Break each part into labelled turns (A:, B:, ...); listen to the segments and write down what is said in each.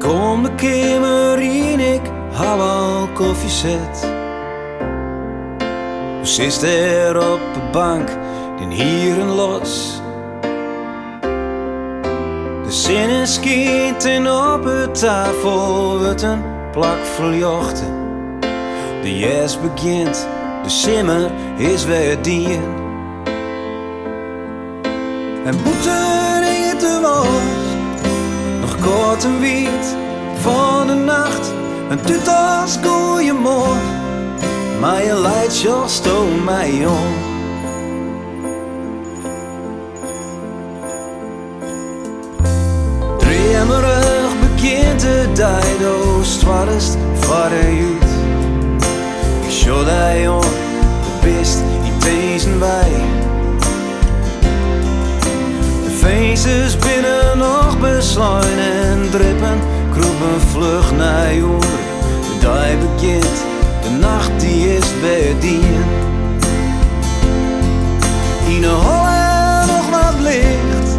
A: kom de kamer in, ik hou al koffie zet. Ze is er op de bank, den hieren los. De zinnen schieten op de tafel, wordt een plak verjochten. De jes begint, de simmer is weer dien. En boeten in de was, nog kort en wiet van de nacht. En doet als goeiemorgen, maar je leidt je stoom mij om. Dremerig begint de tijd, oost wat is het voor de uit. Ik show die om, de best in deze wij. De feestjes binnen nog besluiten en drippen, kroepen vlug naar jaren. De dag begint, de nacht die is bij dien. In een holle nog wat licht,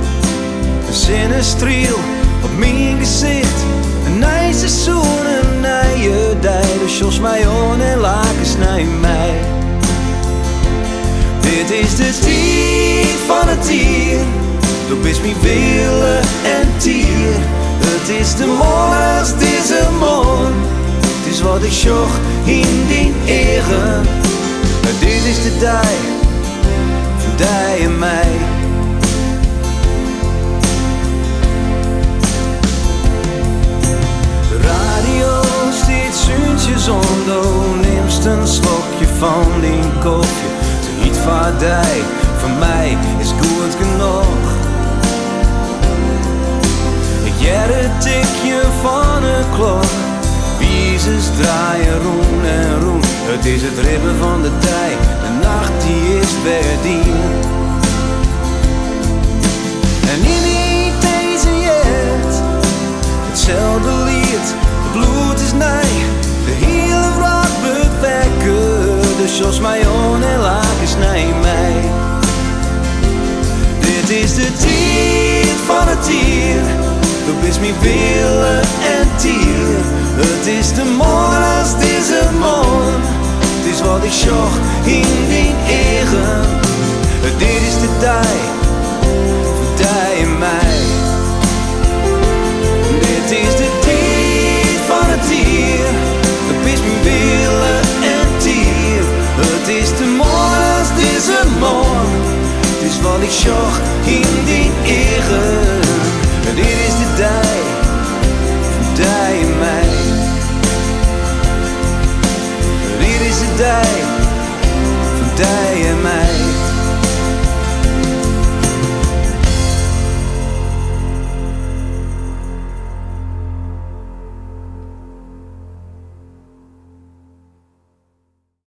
A: de zinnestriel op mijn gezicht. Een nieuw seizoen, een nieuwe dag, de sjos mij on en lakens naar mij. Dit is de tijd van het dier, du bist mijn willen en tier. Het is de morgen als deze morgen, het is wat ik zocht in die eren. Dit is de dag voor die en mij. De radio steekt zuintjes onder, neemst een slokje van die koffie. Het niet van die, voor mij is goed genoeg. Ik jer het tikje van een klok, wiezes draaien roen en roen. Het is het ribben van de tijd, de nacht die is weer dien. En in die deze jet, hetzelfde lied, het bloed is nij. De hele wraak wordt wekken, de sjos mij on en lakens naar mij. Dit is de tijd van het dier, du bist mijn willen en tier. Het is de morgen als deze morgen, het is wat ik zocht in die eren.